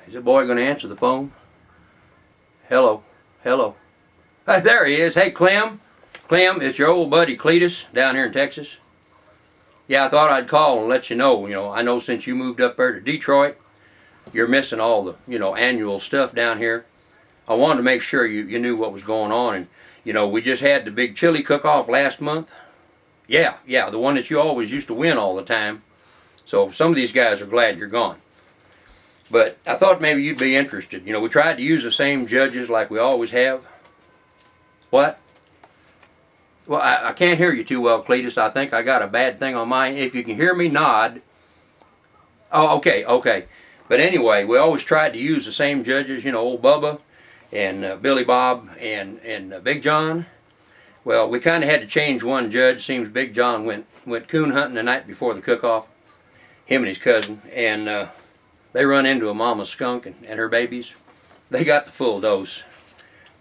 Is the boy going to answer the phone? Hello. Hello. Hey, there he is. Hey, Clem. Clem, it's your old buddy Cletus down here in Texas. Yeah, I thought I'd call and let you know. I know since you moved up there to Detroit, you're missing all the, annual stuff down here. I wanted to make sure you knew what was going on. And, we just had the big chili cook-off last month. Yeah, the one that you always used to win all the time. So some of these guys are glad you're gone. But I thought maybe you'd be interested. We tried to use the same judges like we always have. What? Well, I can't hear you too well, Cletus. I think I got a bad thing on my... If you can hear me, nod. Oh, okay. But anyway, we always tried to use the same judges, old Bubba and Billy Bob and Big John. Well, we kind of had to change one judge. Seems Big John went coon hunting the night before the cook-off. Him and his cousin. And they run into a mama skunk and her babies. They got the full dose.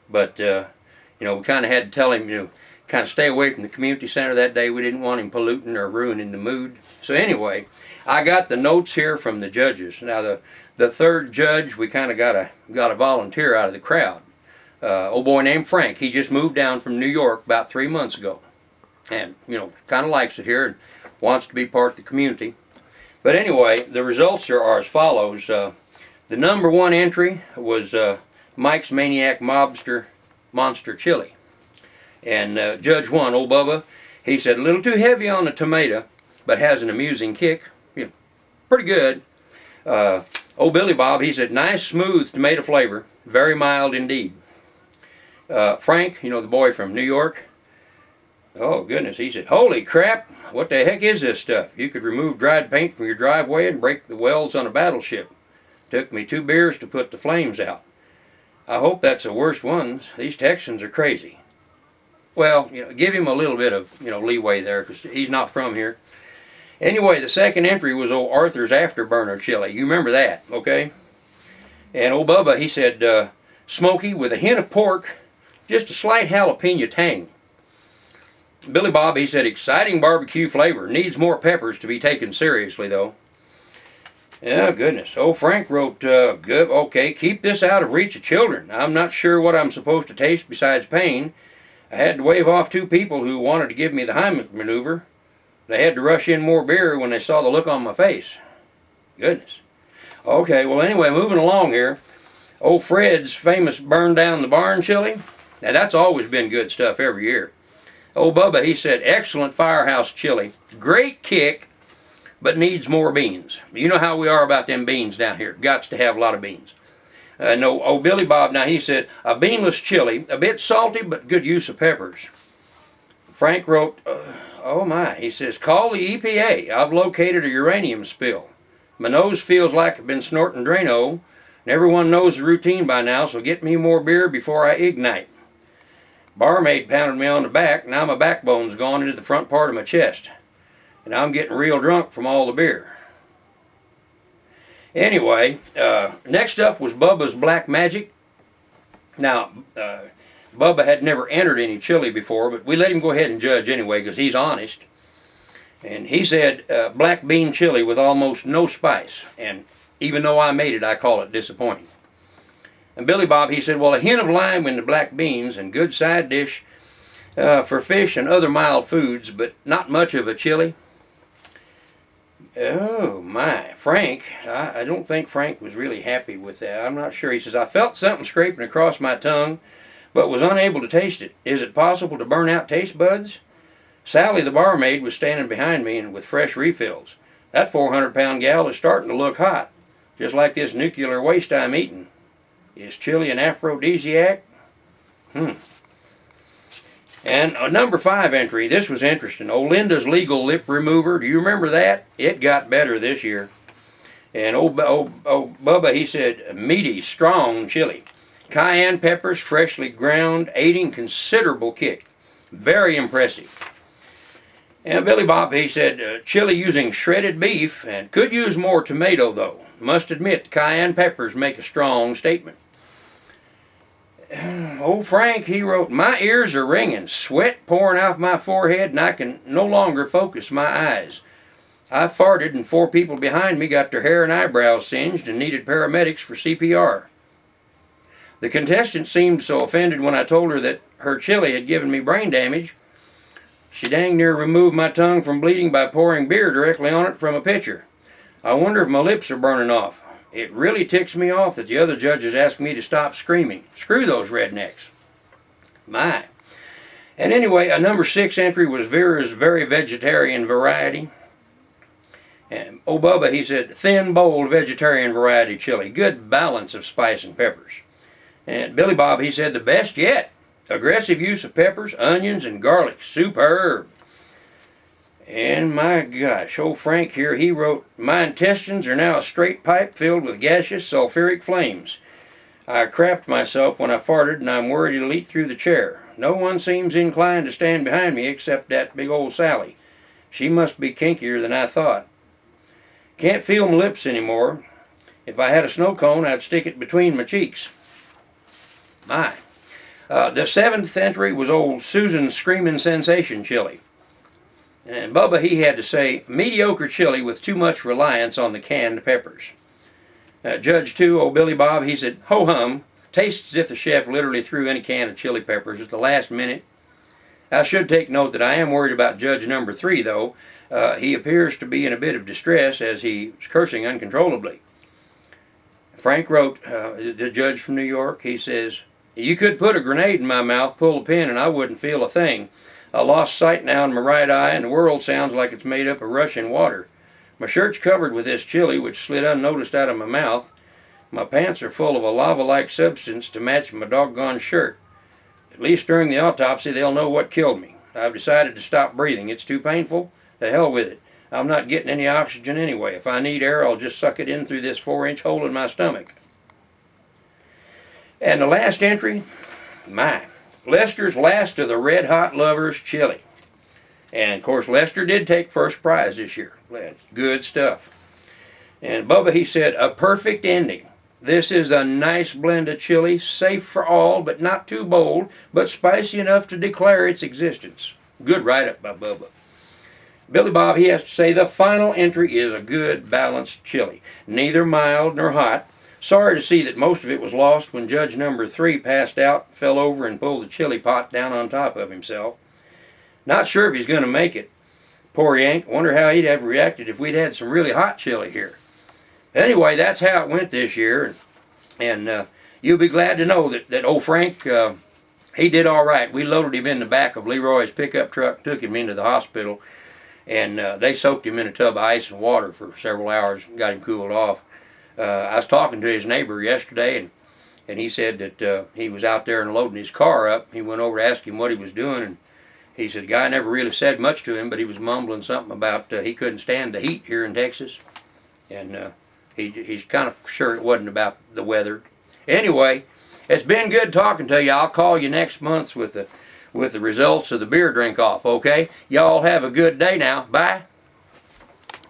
But, we kind of had to tell him, kind of stay away from the community center that day. We didn't want him polluting or ruining the mood. So anyway, I got the notes here from the judges. Now, the third judge, we kind of got a volunteer out of the crowd. Old boy named Frank. He just moved down from New York about 3 months ago. And, kind of likes it here and wants to be part of the community. But anyway, the results are as follows. The number one entry was Mike's Maniac Monster Chili. And Judge 1, old Bubba, he said, a little too heavy on the tomato, but has an amusing kick. Pretty good. Old Billy Bob, he said, nice, smooth tomato flavor. Very mild indeed. Frank, the boy from New York, oh goodness, he said, holy crap, what the heck is this stuff? You could remove dried paint from your driveway and break the welds on a battleship. Took me 2 beers to put the flames out. I hope that's the worst ones. These Texans are crazy. Well, give him a little bit of, leeway there because he's not from here. Anyway, the second entry was old Arthur's Afterburner chili. You remember that, okay? And old Bubba, he said, smoky with a hint of pork, just a slight jalapeno tang. Billy Bob, he said, exciting barbecue flavor. Needs more peppers to be taken seriously, though. Yeah, goodness. Old Frank wrote, good, okay, keep this out of reach of children. I'm not sure what I'm supposed to taste besides pain. I had to wave off 2 people who wanted to give me the Heimlich maneuver. They had to rush in more beer when they saw the look on my face. Goodness. Okay, well anyway, moving along here. Old Fred's famous burn down the barn chili. Now that's always been good stuff every year. Old Bubba, he said, excellent firehouse chili. Great kick, but needs more beans. You know how we are about them beans down here. Gots to have a lot of beans. No, old Billy Bob, now he said, a beanless chili, a bit salty, but good use of peppers. Frank wrote, oh my, he says, call the EPA. I've located a uranium spill. My nose feels like I've been snorting Drano, and everyone knows the routine by now, so get me more beer before I ignite. Barmaid pounded me on the back, now my backbone's gone into the front part of my chest. And I'm getting real drunk from all the beer. Anyway, next up was Bubba's Black Magic. Now, Bubba had never entered any chili before, but we let him go ahead and judge anyway because he's honest. And he said black bean chili with almost no spice. And even though I made it, I call it disappointing. And Billy Bob, he said, well, a hint of lime in the black beans and good side dish for fish and other mild foods, but not much of a chili. Oh my, Frank, I don't think Frank was really happy with that. I'm not sure. He says, I felt something scraping across my tongue, but was unable to taste it. Is it possible to burn out taste buds? Sally, the barmaid, was standing behind me and with fresh refills. That 400-pound gal is starting to look hot, just like this nuclear waste I'm eating. Is chili an aphrodisiac? And a number 5 entry, this was interesting. Old Linda's Legal Lip Remover, do you remember that? It got better this year. And old Bubba, he said, meaty, strong chili. Cayenne peppers, freshly ground, aiding considerable kick. Very impressive. And Billy Bob, he said, chili using shredded beef, and could use more tomato though. Must admit, cayenne peppers make a strong statement. Old Frank, he wrote, my ears are ringing, sweat pouring off my forehead, and I can no longer focus my eyes. I farted and 4 people behind me got their hair and eyebrows singed and needed paramedics for CPR. The contestant seemed so offended when I told her that her chili had given me brain damage, she dang near removed my tongue from bleeding by pouring beer directly on it from a pitcher. I wonder if my lips are burning off. It really ticks me off that the other judges ask me to stop screaming. Screw those rednecks. My. And anyway, a number 6 entry was Vera's Very Vegetarian Variety. And Bubba, he said, thin, bold, vegetarian variety chili. Good balance of spice and peppers. And Billy Bob, he said, the best yet. Aggressive use of peppers, onions, and garlic. Superb. And my gosh, old Frank here, he wrote, my intestines are now a straight pipe filled with gaseous sulfuric flames. I crapped myself when I farted, and I'm worried it'll eat through the chair. No one seems inclined to stand behind me except that big old Sally. She must be kinkier than I thought. Can't feel my lips anymore. If I had a snow cone, I'd stick it between my cheeks. My. The 7th entry was old Susan's Screamin' Sensation chili. And Bubba, he had to say, mediocre chili with too much reliance on the canned peppers. Judge 2, old Billy Bob, he said, ho-hum, tastes as if the chef literally threw any can of chili peppers at the last minute. I should take note that I am worried about Judge number 3, though. He appears to be in a bit of distress as he is cursing uncontrollably. Frank wrote, the judge from New York, he says, you could put a grenade in my mouth, pull a pin, and I wouldn't feel a thing. I lost sight now in my right eye, and the world sounds like it's made up of rushing water. My shirt's covered with this chili, which slid unnoticed out of my mouth. My pants are full of a lava-like substance to match my doggone shirt. At least during the autopsy, they'll know what killed me. I've decided to stop breathing. It's too painful. To hell with it. I'm not getting any oxygen anyway. If I need air, I'll just suck it in through this 4-inch hole in my stomach. And the last entry, my. Lester's Last of the Red Hot Lovers chili. And, of course, Lester did take first prize this year. That's good stuff. And Bubba, he said, a perfect ending. This is a nice blend of chili, safe for all, but not too bold, but spicy enough to declare its existence. Good write-up by Bubba. Billy Bob, he has to say, the final entry is a good, balanced chili. Neither mild nor hot. Sorry to see that most of it was lost when Judge number 3 passed out, fell over, and pulled the chili pot down on top of himself. Not sure if he's going to make it. Poor Yank. Wonder how he'd have reacted if we'd had some really hot chili here. Anyway, that's how it went this year. And you'll be glad to know that old Frank, he did all right. We loaded him in the back of Leroy's pickup truck, took him into the hospital, and they soaked him in a tub of ice and water for several hours and got him cooled off. I was talking to his neighbor yesterday, and he said that he was out there and loading his car up. He went over to ask him what he was doing, and he said the guy never really said much to him, but he was mumbling something about he couldn't stand the heat here in Texas. And he's kind of sure it wasn't about the weather. Anyway, it's been good talking to you. I'll call you next month with the results of the beer drink-off, okay? Y'all have a good day now. Bye.